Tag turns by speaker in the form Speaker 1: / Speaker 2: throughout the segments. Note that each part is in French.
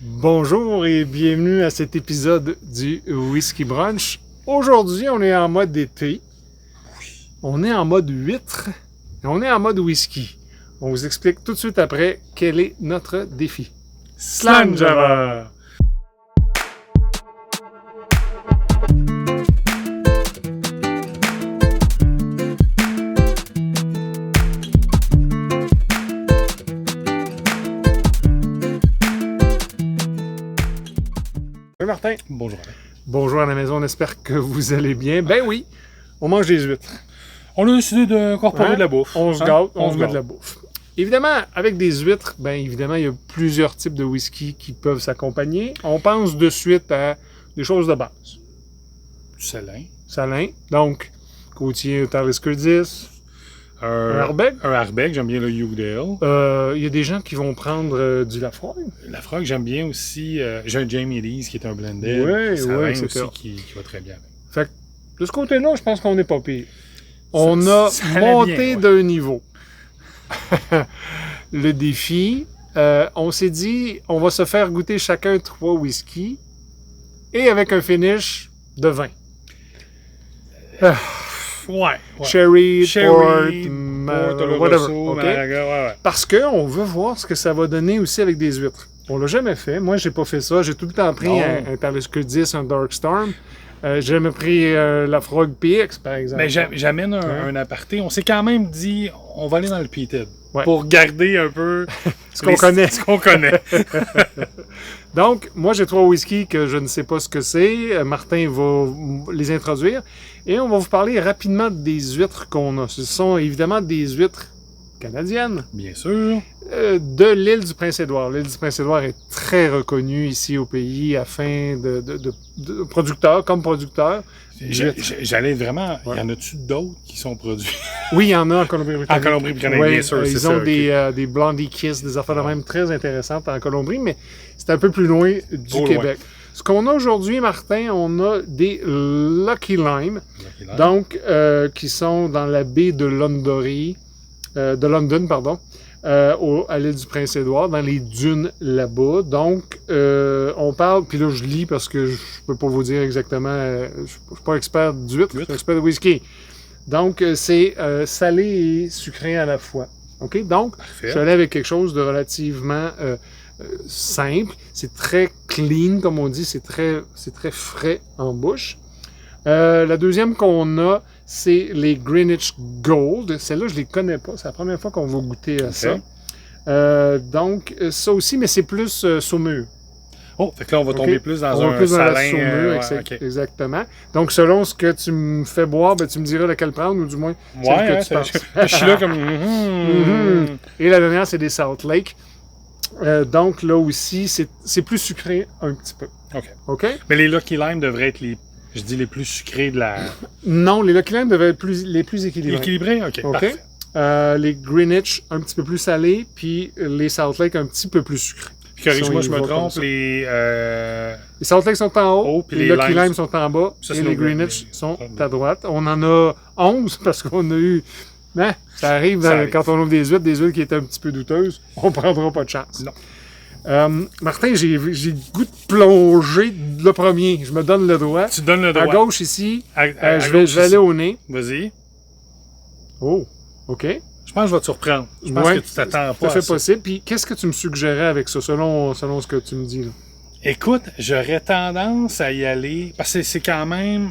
Speaker 1: Bonjour et bienvenue à cet épisode du Whisky Brunch. Aujourd'hui, on est en mode été, on est en mode huître et on est en mode whisky. On vous explique tout de suite après quel est notre défi. Slanjava! Salut Martin.
Speaker 2: Bonjour.
Speaker 1: Bonjour à la maison, on espère que vous allez bien. Ben oui, on mange des huîtres.
Speaker 2: On a décidé d'incorporer de la bouffe.
Speaker 1: On se gâte, on se met de la bouffe. Évidemment, avec des huîtres, ben évidemment, il y a plusieurs types de whisky qui peuvent s'accompagner. On pense de suite à des choses de base.
Speaker 2: Du salin.
Speaker 1: Salin, donc côtier Talisker 10, un Ardbeg.
Speaker 2: Un Ardbeg, j'aime bien le Yougdale.
Speaker 1: Il y a des gens qui vont prendre du Lafroig.
Speaker 2: Lafroig, j'aime bien aussi. J'ai un Jamie Lees qui est un blended.
Speaker 1: Oui,
Speaker 2: salin
Speaker 1: etc.
Speaker 2: aussi qui va très bien.
Speaker 1: Fait que de ce côté-là, je pense qu'on n'est pas pire. On a
Speaker 2: ça allait
Speaker 1: monté
Speaker 2: bien, ouais.
Speaker 1: d'un niveau. Le défi, on s'est dit, on va se faire goûter chacun 3 whisky et avec un finish de 20.
Speaker 2: Ouais.
Speaker 1: Cherry, Port, whatever.
Speaker 2: Oloroso,
Speaker 1: OK?
Speaker 2: Malaga, ouais.
Speaker 1: Parce qu'on veut voir ce que ça va donner aussi avec des huîtres. On l'a jamais fait. Moi, j'ai pas fait ça. J'ai tout le temps pris un Talisker 10, un Dark Storm. J'ai jamais pris la Frog PX, par exemple.
Speaker 2: Mais j'amène un aparté. On s'est quand même dit, on va aller dans le peated.
Speaker 1: Ouais.
Speaker 2: Pour garder un peu
Speaker 1: Ce qu'on connaît.
Speaker 2: Ce qu'on connaît.
Speaker 1: Donc, moi, j'ai 3 whiskies que je ne sais pas ce que c'est. Martin va les introduire. Et on va vous parler rapidement des huîtres qu'on a. Ce sont évidemment des huîtres canadiennes
Speaker 2: Bien sûr.
Speaker 1: de l'île du Prince-Édouard. L'île du Prince-Édouard est très reconnue ici au pays afin de producteurs, comme producteurs.
Speaker 2: J'allais vraiment...
Speaker 1: Ouais.
Speaker 2: Y en a-tu d'autres qui sont produits?
Speaker 1: Oui, il y en a en Colombie-Britannique.
Speaker 2: En Colombie-Britannique,
Speaker 1: Oui,
Speaker 2: bien sûr, c'est
Speaker 1: ils
Speaker 2: ça,
Speaker 1: ont
Speaker 2: ok.
Speaker 1: des Blondie Kiss, des affaires de même très intéressantes en Colombie, mais c'est un peu plus loin du
Speaker 2: Trop
Speaker 1: Québec. Ce qu'on a aujourd'hui, Martin, on a des Lucky Lime,
Speaker 2: Lucky Lime.
Speaker 1: donc qui sont dans la baie de London, pardon, à l'île du Prince-Édouard, dans les dunes là-bas. Donc, on parle, puis là je lis parce que je peux pas vous dire exactement, je suis pas expert d'huîtres, je suis expert de whisky. Donc, c'est salé et sucré à la fois. OK? Donc,
Speaker 2: Parfait.
Speaker 1: je suis allé avec quelque chose de relativement simple. C'est très clean, comme on dit. C'est très frais en bouche. La deuxième qu'on a, c'est les Greenwich Gold. Celles-là, je les connais pas. C'est la première fois qu'on va goûter à ça. Donc, ça aussi, mais c'est plus saumur.
Speaker 2: Oh, fait que là, on va tomber plus dans
Speaker 1: On va
Speaker 2: un
Speaker 1: plus dans la
Speaker 2: salin.
Speaker 1: saumure, exactement. Donc, selon ce que tu me fais boire, ben, tu me diras lequel prendre, ou du moins, celle que tu penses.
Speaker 2: Je suis là comme...
Speaker 1: Et la dernière, c'est des Salt Lake. Donc, là aussi, c'est plus sucré un petit peu. OK?
Speaker 2: Mais les Lucky Lime devraient être les plus sucrés de la...
Speaker 1: Non, les Lucky Lime devaient être les plus équilibrés.
Speaker 2: Équilibrés? OK,
Speaker 1: OK?
Speaker 2: parfait.
Speaker 1: Les Greenwich, un petit peu plus salés, puis les Salt Lake, un petit peu plus sucrés.
Speaker 2: Puis corrige-moi, je me
Speaker 1: comme
Speaker 2: trompe,
Speaker 1: ça.
Speaker 2: les...
Speaker 1: Les Salt Lake sont en haut,
Speaker 2: puis
Speaker 1: les
Speaker 2: les
Speaker 1: Lucky
Speaker 2: Limes
Speaker 1: Lime sont en bas,
Speaker 2: Ça,
Speaker 1: et
Speaker 2: c'est
Speaker 1: les
Speaker 2: nos
Speaker 1: Greenwich
Speaker 2: Greenwich.
Speaker 1: sont à droite. On en a 11 parce qu'on a eu... Hein, ça arrive, quand on ouvre des huîtres qui étaient un petit peu douteuses, on ne prendra pas de chance.
Speaker 2: Non.
Speaker 1: Martin, j'ai le goût de plonger le premier. Je me donne le droit.
Speaker 2: Tu donnes le droit.
Speaker 1: À gauche ici,
Speaker 2: À
Speaker 1: je
Speaker 2: gauche
Speaker 1: vais aller
Speaker 2: ici.
Speaker 1: au nez.
Speaker 2: Vas-y.
Speaker 1: Oh, OK.
Speaker 2: Je pense que je vais te surprendre. Je pense
Speaker 1: Ouais,
Speaker 2: que tu t'attends
Speaker 1: tout
Speaker 2: pas
Speaker 1: à fait
Speaker 2: à ça.
Speaker 1: possible. Puis qu'est-ce que tu me suggérais avec ça, selon ce que tu me dis? Là?
Speaker 2: Écoute, j'aurais tendance à y aller... Parce que c'est quand même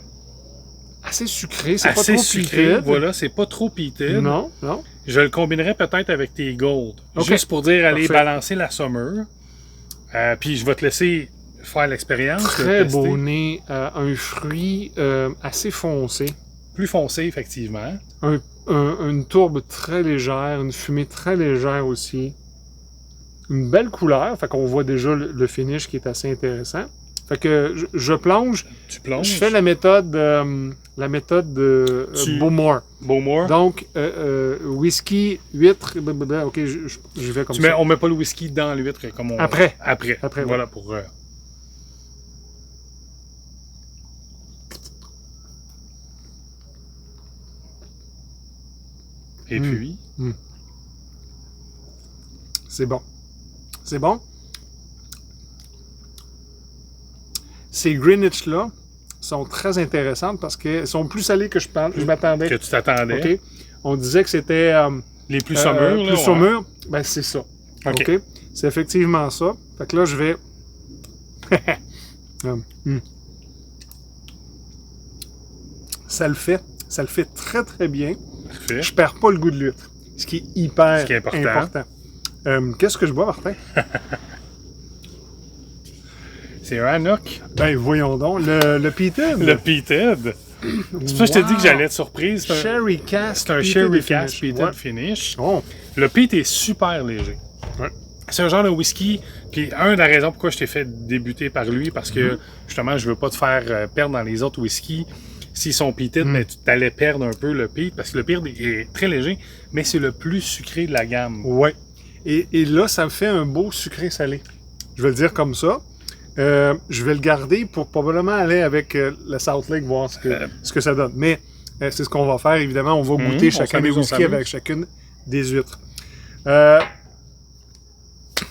Speaker 1: Assez sucré, c'est pas
Speaker 2: assez
Speaker 1: trop
Speaker 2: sucré.
Speaker 1: peated.
Speaker 2: Voilà, c'est pas trop peated.
Speaker 1: Non.
Speaker 2: Je le combinerais peut-être avec tes Gold.
Speaker 1: Ok.
Speaker 2: Juste pour dire, aller
Speaker 1: Parfait.
Speaker 2: balancer la saumure. Puis je vais te laisser faire l'expérience.
Speaker 1: Très
Speaker 2: tester.
Speaker 1: beau nez, un fruit assez foncé,
Speaker 2: Plus foncé, effectivement.
Speaker 1: une tourbe très légère, une fumée très légère aussi. Une belle couleur, fait qu'on voit déjà le finish qui est assez intéressant. Fait que je plonge,
Speaker 2: Tu plonges.
Speaker 1: je fais la méthode Bowmore.
Speaker 2: Bowmore.
Speaker 1: Donc, whisky, huître, blablabla. OK, je vais comme ça.
Speaker 2: On met pas le whisky dans l'huître comme on...
Speaker 1: Après.
Speaker 2: Après, voilà,
Speaker 1: ouais.
Speaker 2: pour... Et puis...
Speaker 1: C'est bon. C'est bon. ces Greenwich-là sont très intéressantes parce qu'elles sont plus salées que je m'attendais.
Speaker 2: Que tu t'attendais.
Speaker 1: OK? On disait que c'était
Speaker 2: Les plus saumures.
Speaker 1: plus saumures. Ben, c'est ça.
Speaker 2: OK.
Speaker 1: OK? C'est effectivement ça. Fait que là, je vais... Ça le fait. Ça le fait très, très bien.
Speaker 2: Parfait.
Speaker 1: Je perds pas le goût de l'huître, ce qui est hyper
Speaker 2: Ce qui est important.
Speaker 1: Qu'est-ce que je bois, Martin?
Speaker 2: C'est un Anok.
Speaker 1: Ben, voyons donc. Le Peated.
Speaker 2: Le Peated. C'est pour ça que je t'ai dit que j'allais être surprise. C'est un,
Speaker 1: Sherry Cask.
Speaker 2: c'est un
Speaker 1: Peated
Speaker 2: Sherry
Speaker 1: Finish.
Speaker 2: Cask Peated
Speaker 1: Ouais.
Speaker 2: Finish.
Speaker 1: Oh.
Speaker 2: Le peat est super léger.
Speaker 1: Ouais.
Speaker 2: C'est un genre de whisky. Puis, un des raisons pourquoi je t'ai fait débuter par lui, parce que justement, je veux pas te faire perdre dans les autres whiskies. S'ils sont peated, mais tu t'allais perdre un peu le peat, parce que le peat est très léger, mais c'est le plus sucré de la gamme.
Speaker 1: Ouais. Et là, ça me fait un beau sucré-salé. Je vais le dire comme ça. Je vais le garder pour probablement aller avec le South Lake voir ce que ça donne. Mais c'est ce qu'on va faire, évidemment. On va goûter
Speaker 2: on
Speaker 1: chacun des
Speaker 2: s'amuse, on
Speaker 1: whiskies
Speaker 2: s'amuse.
Speaker 1: avec chacune des huîtres.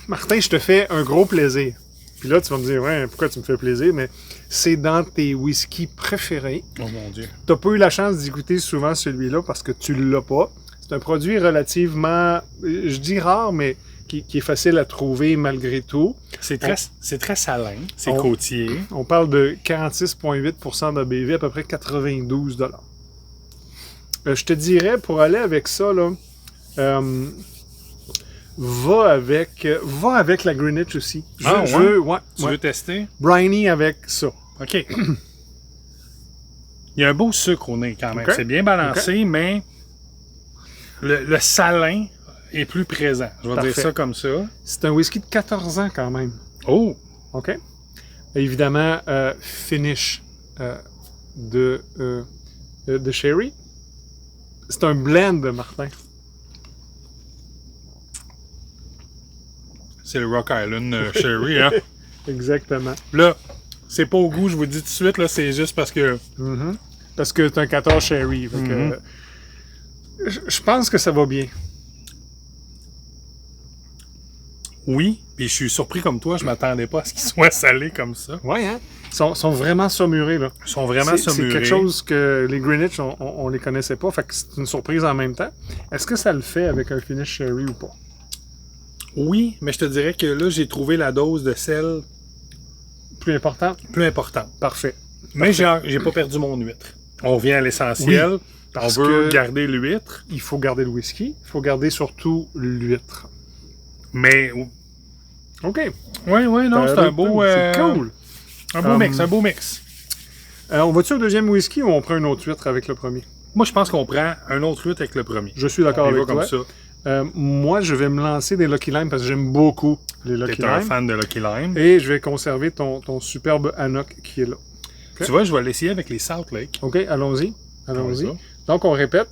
Speaker 1: Martin, je te fais un gros plaisir. Puis là, tu vas me dire, ouais, pourquoi tu me fais plaisir? Mais c'est dans tes whiskies préférés.
Speaker 2: Oh mon Dieu.
Speaker 1: Tu n'as pas eu la chance d'y goûter souvent celui-là parce que tu ne l'as pas. C'est un produit relativement, je dis rare, mais qui est facile à trouver malgré tout.
Speaker 2: C'est très salin, c'est
Speaker 1: On-
Speaker 2: côtier.
Speaker 1: On parle de 46,8% d'ABV, à peu près 92 $. Je te dirais, pour aller avec ça, là, va avec la Greenwich aussi.
Speaker 2: Tu veux tester?
Speaker 1: Briny avec ça.
Speaker 2: OK. Il y a un beau sucre au nez quand même.
Speaker 1: OK.
Speaker 2: C'est bien balancé, mais le salin est plus présent. Je vais
Speaker 1: Parfait.
Speaker 2: dire ça comme ça.
Speaker 1: C'est un whisky de 14 ans quand même.
Speaker 2: Oh!
Speaker 1: OK? Évidemment, finish de sherry. C'est un blend, Martin.
Speaker 2: C'est le Rock Island Sherry, hein?
Speaker 1: Exactement.
Speaker 2: Là, c'est pas au goût, je vous dis tout de suite, là, c'est juste parce que...
Speaker 1: Mhm. Parce que c'est un 14 sherry. Fait que, je pense que ça va bien.
Speaker 2: Oui, puis je suis surpris comme toi, je m'attendais pas à ce qu'ils soient salés comme ça.
Speaker 1: Ouais, hein? Ils sont vraiment saumurés, là.
Speaker 2: Ils sont vraiment
Speaker 1: C'est
Speaker 2: saumurés.
Speaker 1: quelque chose que les Greenwich, on les connaissait pas. Fait que c'est une surprise en même temps. Est-ce que ça le fait avec un finish sherry ou pas?
Speaker 2: Oui, mais je te dirais que là, j'ai trouvé la dose de sel
Speaker 1: Plus important?
Speaker 2: plus importante.
Speaker 1: Parfait.
Speaker 2: Mais j'ai pas perdu mon huître. On revient à l'essentiel.
Speaker 1: Oui, parce
Speaker 2: on veut
Speaker 1: que-
Speaker 2: garder l'huître,
Speaker 1: Il faut garder le whisky. Il faut garder surtout l'huître.
Speaker 2: mais...
Speaker 1: OK.
Speaker 2: Oui, non, c'est un beau...
Speaker 1: C'est cool.
Speaker 2: Un beau mix, un beau mix.
Speaker 1: On va-tu au deuxième whisky ou on prend une autre huître avec le premier?
Speaker 2: Moi, je pense qu'on prend un autre huître avec le premier.
Speaker 1: Je suis d'accord
Speaker 2: On y va
Speaker 1: avec
Speaker 2: comme
Speaker 1: toi.
Speaker 2: ça.
Speaker 1: Moi, je vais me lancer des Lucky Lime parce que j'aime beaucoup les Lucky
Speaker 2: T'es un
Speaker 1: Lime.
Speaker 2: fan de Lucky Lime.
Speaker 1: Et je vais conserver ton superbe Anok qui est là. Ok.
Speaker 2: Tu vois, je vais l'essayer avec les South Lake.
Speaker 1: OK, allons-y. Allons-y.
Speaker 2: Ouais, ça.
Speaker 1: Donc, on répète.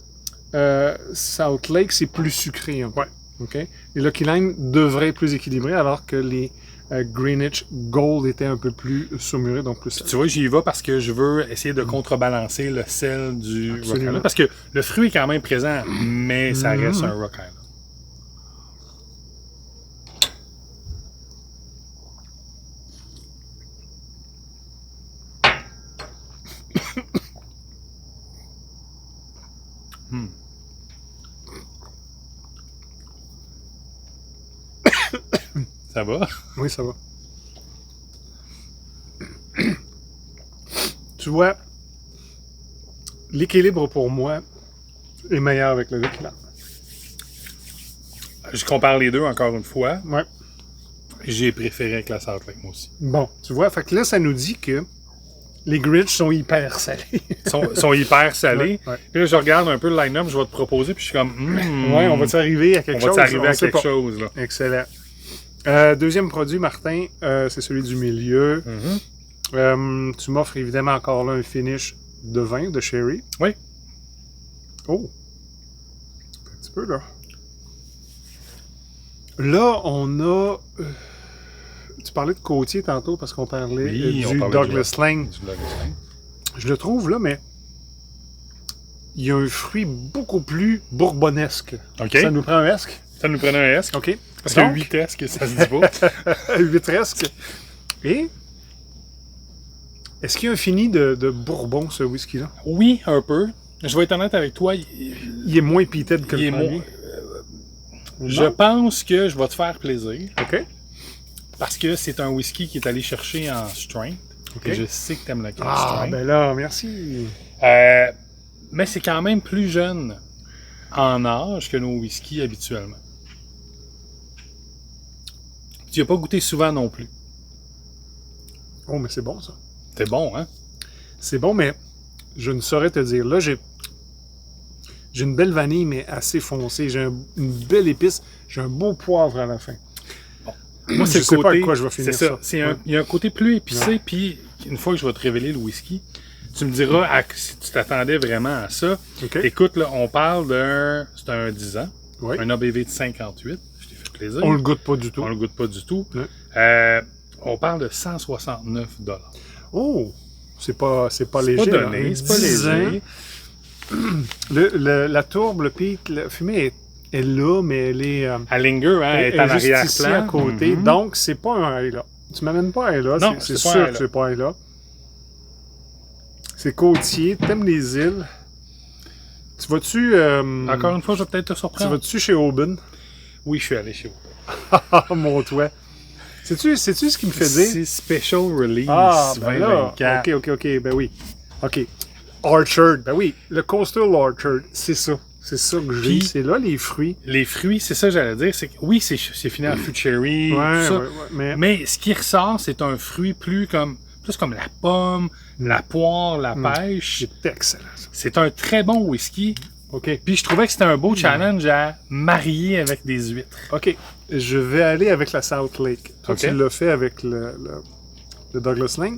Speaker 1: South Lake, c'est plus sucré. Hein.
Speaker 2: Ouais.
Speaker 1: OK? Les Lucky Lime devraient être plus équilibrés alors que les Greenwich Gold étaient un peu plus saumurés, donc plus salés.
Speaker 2: Tu vois, j'y vais parce que je veux essayer de contrebalancer le sel du Rock
Speaker 1: Absolument.
Speaker 2: Island. Parce que le fruit est quand même présent, mais ça reste un Rock Island. Ça va?
Speaker 1: Oui, ça va. Tu vois, l'équilibre pour moi est meilleur avec le Lucky Lime.
Speaker 2: Je compare les deux encore une fois.
Speaker 1: Ouais.
Speaker 2: J'ai préféré avec la South Lake, moi aussi.
Speaker 1: Bon, tu vois, fait que là, ça nous dit que les Greenwich sont hyper salés.
Speaker 2: Ils sont hyper salés.
Speaker 1: Ouais.
Speaker 2: Puis là, je regarde un peu le line-up, je vais te proposer, puis je suis comme...
Speaker 1: Ouais, on va-tu arriver à quelque chose?
Speaker 2: On va arriver
Speaker 1: On
Speaker 2: à
Speaker 1: sait
Speaker 2: quelque
Speaker 1: pas.
Speaker 2: chose, là.
Speaker 1: Excellent. Deuxième produit, Martin, c'est celui du milieu. Tu m'offres évidemment encore là un finish de vin, de sherry.
Speaker 2: Oui.
Speaker 1: Oh! Un petit peu, là. Là, on a... tu parlais de côtier tantôt parce qu'on parlait
Speaker 2: Oui, on
Speaker 1: du
Speaker 2: parlait
Speaker 1: Douglas Lane.
Speaker 2: Du Douglas Lane.
Speaker 1: Je le trouve là, mais il y a un fruit beaucoup plus bourbonnesque.
Speaker 2: OK.
Speaker 1: Ça nous prend un esque.
Speaker 2: Ça nous prenait un esque.
Speaker 1: OK.
Speaker 2: Parce que
Speaker 1: Donc,
Speaker 2: 8 esques, ça se dit pas.
Speaker 1: Huîtresque. Et Est-ce qu'il y a un fini de bourbon, ce whisky-là?
Speaker 2: Oui, un peu. Je vais être honnête avec toi.
Speaker 1: Il est moins peated que
Speaker 2: Il
Speaker 1: le
Speaker 2: est
Speaker 1: premier.
Speaker 2: Je pense que je vais te faire plaisir.
Speaker 1: OK.
Speaker 2: Parce que c'est un whisky qui est allé chercher en strength.
Speaker 1: OK.
Speaker 2: Et je sais que tu aimes le
Speaker 1: Ah,
Speaker 2: strength.
Speaker 1: ben là, merci.
Speaker 2: Mais c'est quand même plus jeune en âge que nos whiskies habituellement. Tu n'y as pas goûté souvent non plus.
Speaker 1: Oh, mais c'est bon, ça.
Speaker 2: C'est bon, hein?
Speaker 1: C'est bon, mais je ne saurais te dire. Là, j'ai une belle vanille, mais assez foncée. J'ai une belle épice. J'ai un beau poivre à la fin.
Speaker 2: Bon. Moi,
Speaker 1: Je
Speaker 2: c'est
Speaker 1: sais
Speaker 2: le
Speaker 1: pas
Speaker 2: côté...
Speaker 1: à quoi je vais finir
Speaker 2: c'est
Speaker 1: ça.
Speaker 2: Ouais. Il y a un côté plus épicé, puis une fois que je vais te révéler le whisky, tu me diras si tu t'attendais vraiment à ça.
Speaker 1: OK.
Speaker 2: Écoute, là, on parle c'est un 10 ans,
Speaker 1: Oui.
Speaker 2: un ABV de 58. Je t'ai fait plaisir.
Speaker 1: On le goûte pas du tout.
Speaker 2: On le goûte pas du tout.
Speaker 1: Ouais.
Speaker 2: On parle de 169 $.
Speaker 1: Oh! C'est pas léger.
Speaker 2: Pas
Speaker 1: là.
Speaker 2: donné, c'est pas
Speaker 1: 10 ans.
Speaker 2: léger.
Speaker 1: La tourbe, le pic, la fumée est là, mais elle est...
Speaker 2: À Linger, hein, elle est en
Speaker 1: juste ici
Speaker 2: arrière-plan.
Speaker 1: à côté.
Speaker 2: Mhm.
Speaker 1: Donc, c'est pas un high là. Tu m'amènes pas un high là.
Speaker 2: Non,
Speaker 1: c'est
Speaker 2: c'est pas un
Speaker 1: sûr
Speaker 2: high
Speaker 1: que
Speaker 2: là.
Speaker 1: c'est pas un high là. C'est côtier. T'aimes les îles. Tu vas-tu...
Speaker 2: Encore une fois, je vais peut-être te
Speaker 1: tu
Speaker 2: surprendre.
Speaker 1: vas-tu chez Aubin?
Speaker 2: Oui, je suis allé chez vous.
Speaker 1: Ah, mon toit. Sais-tu ce qui me fait dire?
Speaker 2: C'est Special Release
Speaker 1: Ah, ben là.
Speaker 2: 2024.
Speaker 1: OK. Ben oui. OK. Orchard. Ben oui. Le Coastal Orchard. C'est ça. C'est ça que j'ai.
Speaker 2: Puis-
Speaker 1: C'est là les fruits.
Speaker 2: Les fruits, c'est ça que j'allais dire. C'est que oui, c'est fini en fruit cherry, tout ça.
Speaker 1: Mais
Speaker 2: Mais ce qui ressort, c'est un fruit plus comme la pomme, la poire, la pêche.
Speaker 1: c'est excellent, ça.
Speaker 2: C'est un très bon whisky.
Speaker 1: OK.
Speaker 2: Puis je trouvais que c'était un beau challenge à marier avec des huîtres.
Speaker 1: OK. Je vais aller avec la South Lake. Toi,
Speaker 2: OK.
Speaker 1: tu l'as fait avec le Douglas Lane.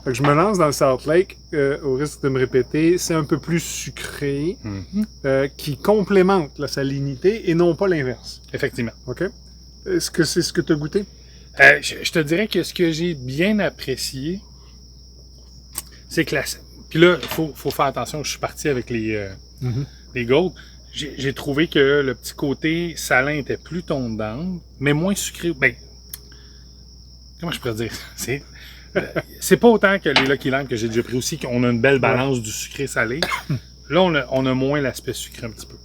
Speaker 1: Fait que je me lance dans le South Lake, au risque de me répéter. C'est un peu plus sucré, qui complémente la salinité et non pas l'inverse.
Speaker 2: Effectivement.
Speaker 1: OK? Est-ce que c'est ce que tu as goûté?
Speaker 2: Je te dirais que ce que j'ai bien apprécié, c'est que Puis là, il faut faire attention, je suis parti avec les Gold. J'ai trouvé que le petit côté salin était plus tondant, mais moins sucré. Ben, comment je pourrais dire? C'est pas autant que les Lucky Land que j'ai déjà pris aussi, qu'on a une belle balance du sucré-salé. Là, on a moins l'aspect sucré un petit peu.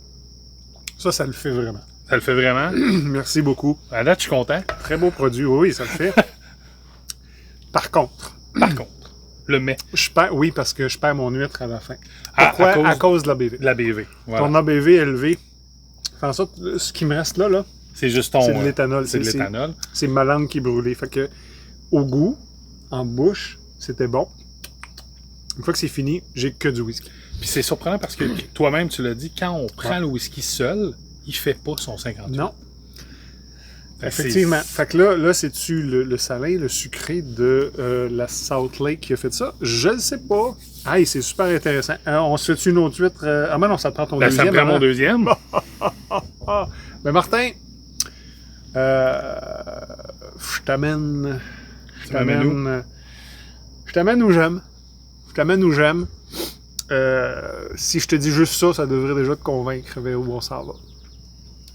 Speaker 1: Ça le fait vraiment.
Speaker 2: Ça le fait vraiment.
Speaker 1: Merci beaucoup.
Speaker 2: À date, je suis content.
Speaker 1: Très beau produit. Oui, ça le fait. Par contre,
Speaker 2: Le mets.
Speaker 1: oui, parce que je perds mon huître à la fin.
Speaker 2: À
Speaker 1: Pourquoi? À cause de l'ABV.
Speaker 2: De la BV. Voilà.
Speaker 1: Ton ABV élevé. Fait en sorte, ce qui me reste là,
Speaker 2: C'est juste ton.
Speaker 1: c'est de l'éthanol.
Speaker 2: C'est de l'éthanol.
Speaker 1: C'est ma langue qui est brûlée. Fait que, au goût, en bouche, c'était bon. Une fois que c'est fini, j'ai que du whisky.
Speaker 2: Puis c'est surprenant parce que toi-même, tu l'as dit, quand on prend le whisky seul, il fait pas son 58.
Speaker 1: Non.
Speaker 2: Fait que
Speaker 1: Effectivement. Fait que là c'est-tu le salin, le sucré de la South Lake qui a fait ça? Je ne sais pas. Hey, c'est super intéressant. On se fait-tu une autre huître? Ah, mais non, ça te prend ton
Speaker 2: Ben,
Speaker 1: deuxième.
Speaker 2: ça me prend mon
Speaker 1: avant.
Speaker 2: deuxième.
Speaker 1: Ah, ben Martin, je t'amène. Je t'amène où j'aime. Je t'amène où j'aime. Si je te dis juste ça, ça devrait déjà te convaincre vers où on s'en va.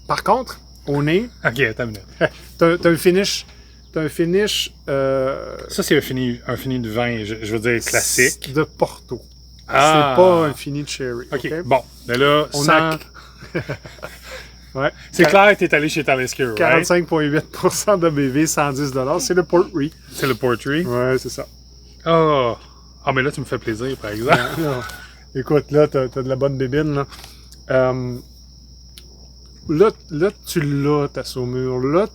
Speaker 1: Par contre, au nez,
Speaker 2: Ok, attends une minute.
Speaker 1: t'as un finish.
Speaker 2: Ça, c'est un fini de vin, je veux dire, classique.
Speaker 1: De Porto.
Speaker 2: Ah.
Speaker 1: C'est pas un fini de sherry.
Speaker 2: Ok, bon. Mais là,
Speaker 1: On
Speaker 2: sans...
Speaker 1: a. Ouais.
Speaker 2: C'est clair que t'es allé chez Talisker, right?
Speaker 1: 45,8% d'ABV, 110 $. C'est le Portry.
Speaker 2: C'est le Portry.
Speaker 1: Ouais, c'est ça.
Speaker 2: Oh. Ah, mais là, tu me fais plaisir, par exemple.
Speaker 1: Écoute, là, t'as de la bonne bébine, là. Là, tu l'as, ta saumure. Là,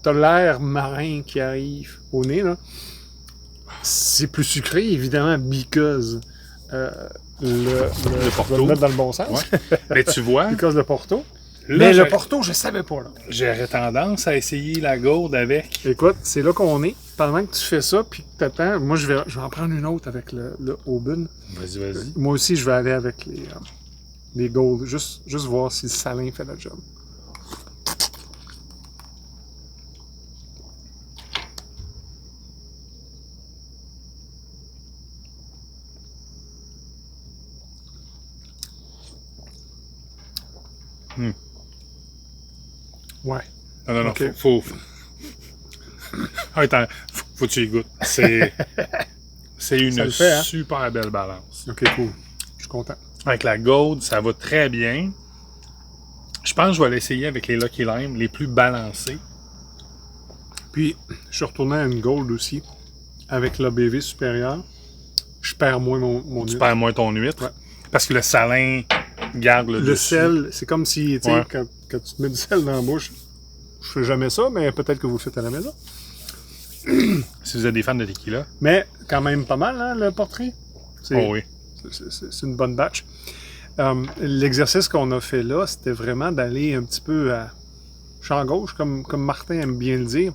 Speaker 1: t'as l'air marin qui arrive au nez, là. C'est plus sucré, évidemment, because le
Speaker 2: Porto.
Speaker 1: je vais le mettre dans le bon sens.
Speaker 2: Ouais. Mais tu vois,
Speaker 1: Because le Porto.
Speaker 2: là,
Speaker 1: Mais le Porto, je savais pas, là.
Speaker 2: j'aurais tendance à essayer la gourde avec.
Speaker 1: Écoute, c'est là qu'on est. Pendant que tu fais ça, puis que t'attends, moi, je vais en prendre une autre avec le Aubin.
Speaker 2: Vas-y.
Speaker 1: Moi aussi, je vais aller avec les Gold. Juste voir si le salin fait la job. Ouais.
Speaker 2: Non,
Speaker 1: Ok.
Speaker 2: faut... Attends, faut que tu y goûtes. C'est... C'est une
Speaker 1: Ça le fait, hein?
Speaker 2: super belle balance.
Speaker 1: OK, cool. Je suis content.
Speaker 2: Avec la Gold, ça va très bien. Je pense que je vais l'essayer avec les Lucky Lime, les plus balancés.
Speaker 1: Puis, je suis retourné à une Gold aussi, avec l'ABV supérieur. Je perds moins mon
Speaker 2: Tu
Speaker 1: huître.
Speaker 2: perds moins ton huître.
Speaker 1: Ouais.
Speaker 2: Parce que le salin garde le
Speaker 1: Le
Speaker 2: dessus.
Speaker 1: sel, c'est comme si, tu sais,
Speaker 2: Ouais.
Speaker 1: quand tu te mets du sel dans la bouche, je fais jamais ça, mais peut-être que vous le faites à la maison.
Speaker 2: Si vous êtes des fans de tequila.
Speaker 1: Mais quand même pas mal, hein, le portrait.
Speaker 2: Oh oui.
Speaker 1: C'est une bonne batch. L'exercice qu'on a fait là, c'était vraiment d'aller un petit peu à champ gauche, comme Martin aime bien le dire,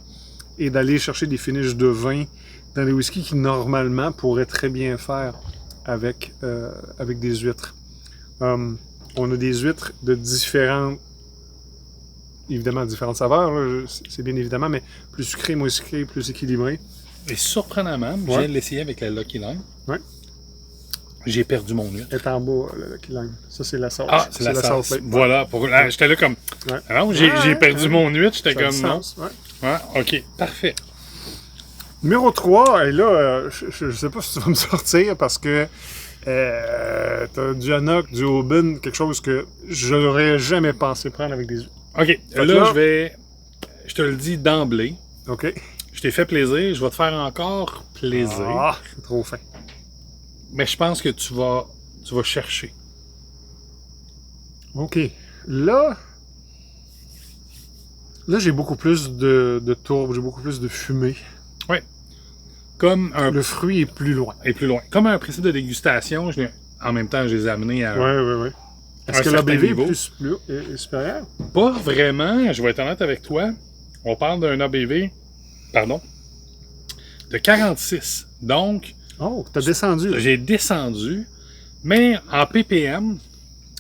Speaker 1: et d'aller chercher des finishes de vin dans les whiskies qui, normalement, pourraient très bien faire avec des huîtres. On a des huîtres de différentes saveurs, là, c'est bien évidemment, mais plus sucré, moins sucré, plus équilibré.
Speaker 2: Et surprenamment, je viens de l'essayer avec la Lucky Lime.
Speaker 1: Ouais.
Speaker 2: J'ai perdu mon huître.
Speaker 1: Elle est en bas, le Lucky Lime. Ça, c'est la sauce.
Speaker 2: Ah, c'est la sauce.
Speaker 1: Salt Lake.
Speaker 2: Voilà. J'étais là comme...
Speaker 1: Ouais.
Speaker 2: Ah non, j'ai perdu mon huître. J'étais
Speaker 1: Ça a
Speaker 2: comme
Speaker 1: du
Speaker 2: non.
Speaker 1: sens, ouais.
Speaker 2: Ouais, OK. Parfait.
Speaker 1: Numéro 3, et là, je sais pas si tu vas me sortir parce que t'as du Hannock, du Aubin, quelque chose que je n'aurais jamais pensé prendre avec des huîtres.
Speaker 2: OK. Là, je te le dis d'emblée.
Speaker 1: OK.
Speaker 2: Je t'ai fait plaisir. Je vais te faire encore plaisir.
Speaker 1: Ah, c'est trop fin.
Speaker 2: Mais je pense que tu vas chercher.
Speaker 1: OK. Là, j'ai beaucoup plus de tourbe, j'ai beaucoup plus de fumée.
Speaker 2: Oui. Comme un...
Speaker 1: Le fruit est plus loin.
Speaker 2: Et plus loin. Comme un principe de dégustation, en même temps, je les ai amenés à...
Speaker 1: Oui. Est-ce
Speaker 2: un
Speaker 1: que
Speaker 2: certain
Speaker 1: l'ABV
Speaker 2: niveau.
Speaker 1: est supérieur?
Speaker 2: Pas vraiment. Je vais être honnête avec toi. On parle d'un ABV, de 46. Donc,
Speaker 1: Oh, t'as descendu. Là.
Speaker 2: j'ai descendu, mais en ppm,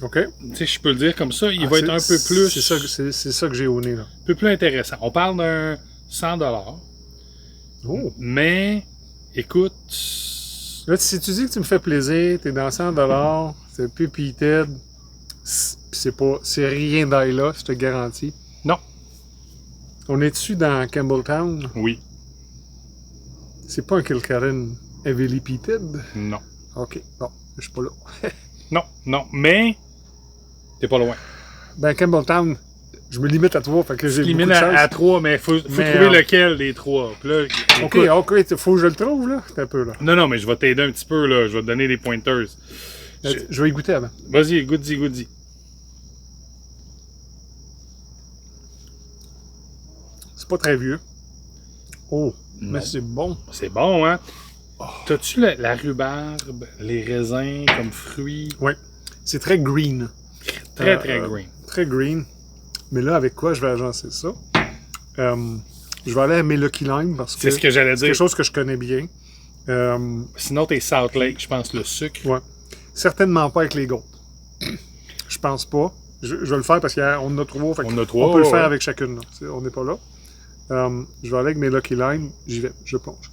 Speaker 1: OK.
Speaker 2: tu sais, je peux le dire comme ça, il va être un peu plus...
Speaker 1: C'est ça que j'ai au nez, là.
Speaker 2: un peu plus intéressant. On parle d'un 100$,
Speaker 1: Oh.
Speaker 2: mais, écoute...
Speaker 1: Là, si tu dis que tu me fais plaisir, t'es dans 100$, c'est peated, c'est rien d'ail là, je te garantis.
Speaker 2: Non.
Speaker 1: On est-tu dans Campbelltown?
Speaker 2: Oui.
Speaker 1: C'est pas un Kilkerran heavily peated?
Speaker 2: Non.
Speaker 1: OK, bon, je suis pas là.
Speaker 2: Non, mais t'es pas loin.
Speaker 1: Ben, Campbelltown, je me limite à 3, fait que j'ai beaucoup
Speaker 2: Limite
Speaker 1: de chance.
Speaker 2: à 3, mais faut
Speaker 1: Mais,
Speaker 2: trouver lequel des 3. Puis là,
Speaker 1: OK,
Speaker 2: écoute,
Speaker 1: faut que je le trouve, là. C'est un peu, là.
Speaker 2: non, mais je vais t'aider un petit peu, là. Je vais te donner des pointers.
Speaker 1: Je vais y goûter avant.
Speaker 2: Vas-y, goûte-y.
Speaker 1: C'est pas très vieux. Oh,
Speaker 2: Non.
Speaker 1: mais c'est bon.
Speaker 2: C'est bon, hein? T'as-tu la rhubarbe, les raisins comme fruits?
Speaker 1: Oui. C'est très green.
Speaker 2: Très green.
Speaker 1: Très green. Mais là, avec quoi je vais agencer ça? Je vais aller à mes Lucky Lime parce que
Speaker 2: C'est ce que j'allais
Speaker 1: c'est
Speaker 2: dire.
Speaker 1: quelque chose que je connais bien.
Speaker 2: Sinon, t'es South Lake, je pense, le sucre.
Speaker 1: Ouais. Certainement pas avec les Gold. Je pense pas. Je vais le faire parce qu'on en a 3.
Speaker 2: On en a 3,
Speaker 1: On peut le
Speaker 2: ouais.
Speaker 1: faire avec chacune. Là. On n'est pas là. Je vais aller avec mes Lucky Lime. J'y vais. Je plonge.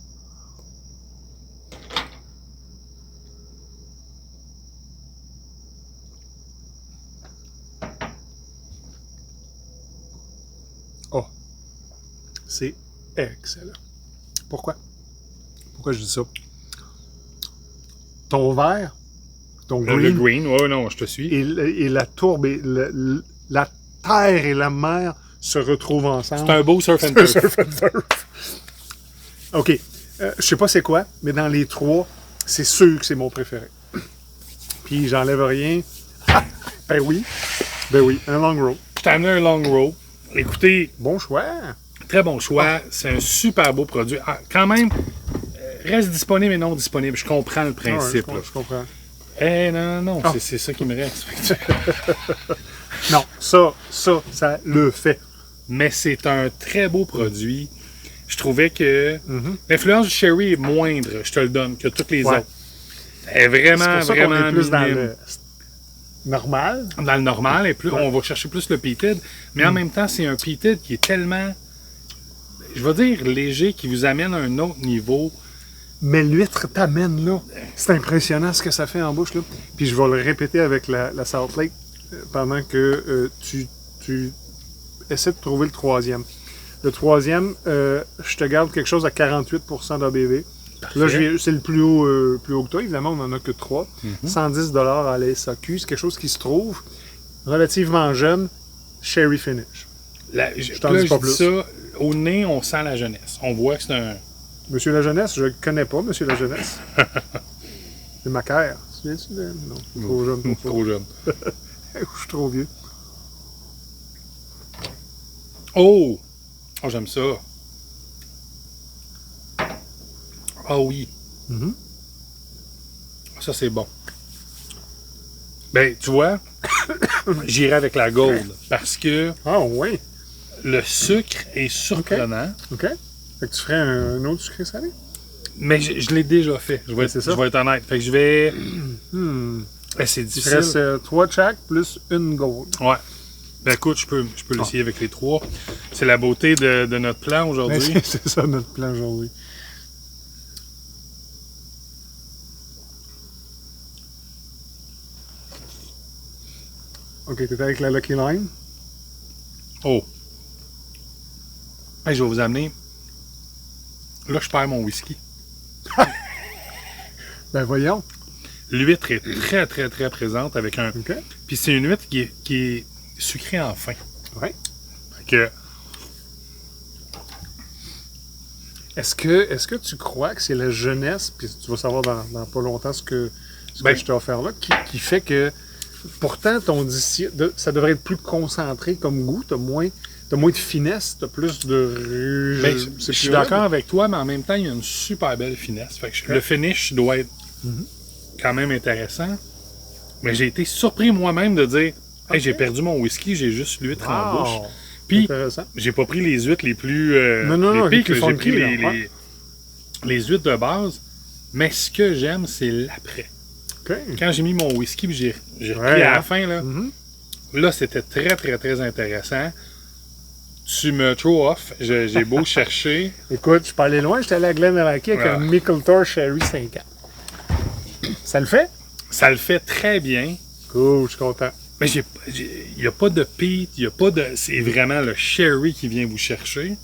Speaker 1: Oh. C'est excellent. Pourquoi? Pourquoi je dis ça? Ton vert, ton green,
Speaker 2: Le green, ouais, non, je te suis.
Speaker 1: et la tourbe, et la terre et la mer se retrouvent ensemble.
Speaker 2: C'est un beau surf and
Speaker 1: C'est un
Speaker 2: turf.
Speaker 1: surf and turf. OK. Je sais pas c'est quoi, mais dans les 3, c'est sûr que c'est mon préféré. Puis j'enlève rien. Ben oui, un long row.
Speaker 2: Je t'ai amené un long row. Écoutez,
Speaker 1: Bon choix.
Speaker 2: très bon choix. C'est un super beau produit. Ah, quand même, reste disponible et non disponible. Je comprends le principe.
Speaker 1: Ah ouais, je comprends.
Speaker 2: Non,
Speaker 1: Ah.
Speaker 2: c'est ça qui me reste.
Speaker 1: Non, ça le fait.
Speaker 2: Mais c'est un très beau produit. Je trouvais que
Speaker 1: Mhm.
Speaker 2: l'influence du sherry est moindre, je te le donne, que toutes les
Speaker 1: Ouais.
Speaker 2: autres. Elle est vraiment,
Speaker 1: C'est pour ça qu'on
Speaker 2: vraiment
Speaker 1: est plus dans
Speaker 2: minime.
Speaker 1: le normal.
Speaker 2: Dans le normal, et plus,
Speaker 1: Ouais.
Speaker 2: on va chercher plus le peated, mais en même temps, c'est un peated qui est tellement, je vais dire, léger, qui vous amène à un autre niveau.
Speaker 1: Mais l'huître t'amène là. C'est impressionnant ce que ça fait en bouche là. Puis je vais le répéter avec la Salt Lake pendant que tu essaies de trouver le troisième. Le troisième, je te garde quelque chose à 48% d'ABV.
Speaker 2: Parfait.
Speaker 1: Là, c'est le plus haut que toi. Évidemment, on n'en a que 3. 110 $ à la SAQ. C'est quelque chose qui se trouve relativement jeune. Sherry finish.
Speaker 2: Je t'en dis pas plus. Ça, au nez, on sent la jeunesse. On voit que c'est un...
Speaker 1: Monsieur la jeunesse, je ne connais pas, Monsieur la jeunesse. C'est Macaire. Tu viens-tu de... Non, je suis trop jeune pour ça.
Speaker 2: Trop jeune.
Speaker 1: Je suis trop vieux.
Speaker 2: Oh! Oh, j'aime ça. Ah oui. Ça, c'est bon. Ben, tu vois, j'irai avec la Gold parce que
Speaker 1: Ah oui.
Speaker 2: le sucre est surprenant.
Speaker 1: OK. Fait que tu ferais un autre sucré salé?
Speaker 2: Mais je l'ai déjà fait. Je vais être honnête. Fait que je vais... c'est
Speaker 1: Il
Speaker 2: difficile.
Speaker 1: reste 3 chaque plus une Gold.
Speaker 2: Ouais. Ben écoute, je peux l'essayer avec les 3. C'est la beauté de notre plan aujourd'hui.
Speaker 1: Ben, c'est ça notre plan aujourd'hui. OK, t'étais avec la Lucky Line?
Speaker 2: Oh. Hey, je vais vous amener... Là, je perds mon whisky.
Speaker 1: Ben voyons.
Speaker 2: L'huître est très, très, très présente avec un...
Speaker 1: OK.
Speaker 2: Puis c'est une huître qui est sucrée en fin.
Speaker 1: Ouais.
Speaker 2: Fait que...
Speaker 1: Est-ce que tu crois que c'est la jeunesse, puis tu vas savoir dans pas longtemps ce que je t'ai offert là, qui fait que pourtant ton ça devrait être plus concentré comme goût, t'as moins de finesse, t'as plus de...
Speaker 2: je suis d'accord avec toi, mais en même temps, il y a une super belle finesse. Fait que le finish doit être quand même intéressant. Mais j'ai été surpris moi-même de dire hey, j'ai perdu mon whisky, j'ai juste l'huître en bouche. Puis, j'ai pas pris les huîtres les plus épiques, j'ai pris les huîtres de base. Mais ce que j'aime, c'est l'après.
Speaker 1: Okay.
Speaker 2: Quand j'ai mis mon whisky et j'ai repris à la fin, là, c'était très, très, très intéressant. Tu me throw off, j'ai beau chercher.
Speaker 1: Écoute, je suis pas allé loin, j'étais allé à Glenallachie avec un Mickeltor Sherry 50. Ça le fait?
Speaker 2: Ça le fait très bien.
Speaker 1: Cool, je suis content.
Speaker 2: Mais il n'y a pas de peat, c'est vraiment le sherry qui vient vous chercher.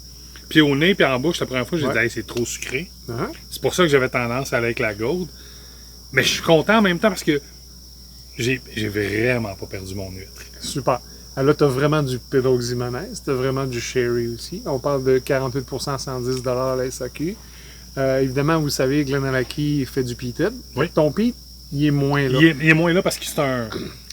Speaker 2: Puis au nez, puis en bouche, la première fois, j'ai dit hey, c'est trop sucré. C'est pour ça que j'avais tendance à aller avec la Gold. Mais je suis content en même temps parce que j'ai vraiment pas perdu mon huître.
Speaker 1: Super. Alors là, tu as vraiment du Pedro Ximénez, tu as vraiment du sherry aussi. On parle de 48% à 110 $ à la SAQ. Évidemment, vous savez, Glenallachie fait du peated.
Speaker 2: Oui.
Speaker 1: Ton peat, il est moins là.
Speaker 2: Il est moins là parce que c'est un...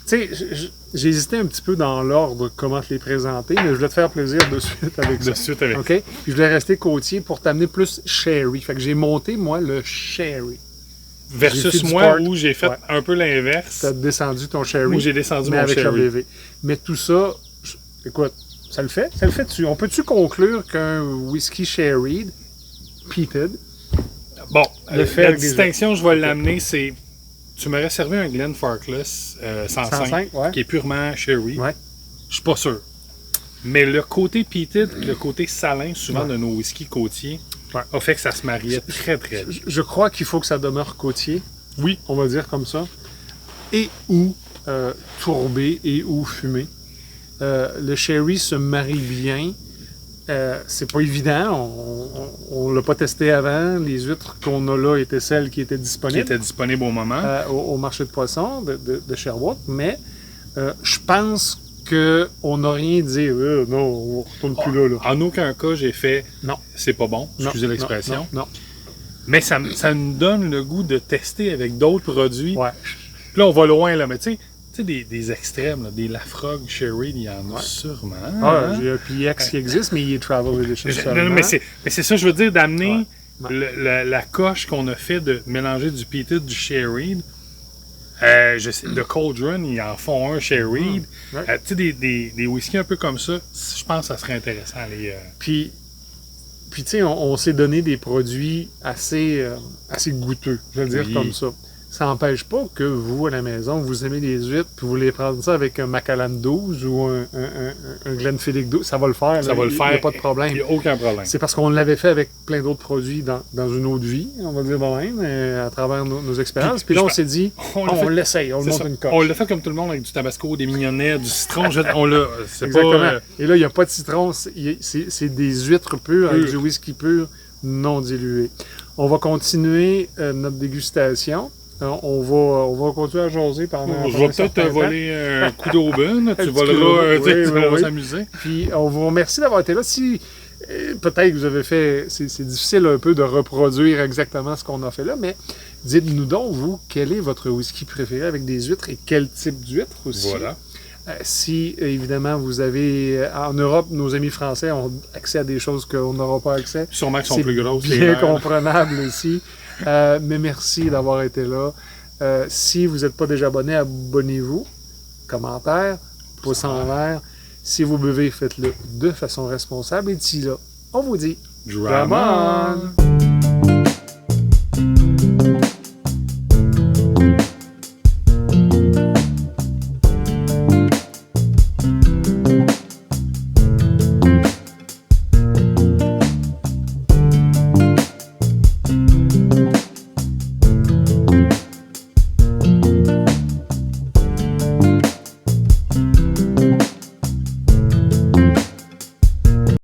Speaker 1: Tu sais, j'ai hésité un petit peu dans l'ordre comment te les présenter, mais je voulais te faire plaisir de suite avec ça. OK? Puis je voulais rester côtier pour t'amener plus sherry. Fait que j'ai monté, moi, le sherry.
Speaker 2: Versus moi, où j'ai fait un peu l'inverse.
Speaker 1: Tu as descendu ton sherry.
Speaker 2: Où j'ai descendu mon
Speaker 1: avec
Speaker 2: sherry.
Speaker 1: ABV. Mais tout ça, écoute, ça le fait. Ça le fait-tu? On peut-tu conclure qu'un whisky sherry, peated...
Speaker 2: Bon, la distinction, je vais l'amener, c'est... Tu m'aurais servi un Glenfarclas 105 qui est purement sherry.
Speaker 1: Ouais.
Speaker 2: Je suis pas sûr. Mais le côté peated, le côté salin, souvent de nos whiskies côtiers, a fait que ça se mariait très, très bien.
Speaker 1: Je crois qu'il faut que ça demeure côtier.
Speaker 2: Oui.
Speaker 1: On va dire comme ça. Et ou tourbé et ou fumé. Le sherry se marie bien. C'est pas évident. On l'a pas testé avant. Les huîtres qu'on a là étaient celles qui étaient disponibles.
Speaker 2: Qui étaient disponibles au moment.
Speaker 1: Au marché de poissons de Sherbrooke. Mais je pense qu'on n'a rien dit. Non, on ne retourne plus là.
Speaker 2: En aucun cas, j'ai fait
Speaker 1: non.
Speaker 2: C'est pas bon. Excusez l'expression.
Speaker 1: Non.
Speaker 2: Mais ça nous donne le goût de tester avec d'autres produits.
Speaker 1: Ouais.
Speaker 2: Puis là, on va loin, là. Mais tu sais, des extrêmes, là, des Lafrogue Sherry, il y en a sûrement.
Speaker 1: Il y a un PX qui existe, mais il est Travel Edition seulement.
Speaker 2: Non, mais c'est ça, je veux dire, d'amener la coche qu'on a fait de mélanger du peated, du sherry. De Cold Run, ils en font un sherry. Tu sais, des whiskies un peu comme ça, je pense que ça serait intéressant.
Speaker 1: Puis tu sais, on s'est donné des produits assez goûteux, je vais le dire comme ça. Ça n'empêche pas que vous, à la maison, vous aimez les huîtres, puis vous voulez prendre ça avec un Macallan 12 ou un Glenfiddich 12, ça va le faire.
Speaker 2: Ça va le faire.
Speaker 1: Il n'y a pas de problème.
Speaker 2: Il n'y a aucun problème.
Speaker 1: C'est parce qu'on l'avait fait avec plein d'autres produits dans une autre vie, on va dire de même, à travers nos expériences. Puis là, on s'est dit, on l'essaye, on le monte une coche.
Speaker 2: On l'a fait comme tout le monde avec du tabasco, des mignonnets, du citron.
Speaker 1: Exactement. Et là, il n'y a pas de citron, c'est des huîtres pures avec du whisky pur non dilué. On va continuer notre dégustation. On va continuer à jaser pendant.
Speaker 2: Je vais peut-être voler un coup d'aubin. Tu voleras, on va s'amuser.
Speaker 1: Puis on vous remercie d'avoir été là. Si peut-être que vous avez fait. C'est difficile un peu de reproduire exactement ce qu'on a fait là, mais dites-nous donc, vous, quel est votre whisky préféré avec des huîtres et quel type d'huîtres aussi.
Speaker 2: Voilà.
Speaker 1: Si, évidemment, vous avez... En Europe, nos amis français ont accès à des choses qu'on n'aura pas accès.
Speaker 2: Sûrement qu'ils sont plus grosses.
Speaker 1: C'est bien comprenable aussi. Mais merci d'avoir été là. Si vous n'êtes pas déjà abonné, abonnez-vous. Commentaire, pouce en l'air. Si vous buvez, faites-le de façon responsable. Et d'ici là, on vous dit...
Speaker 2: Dram on!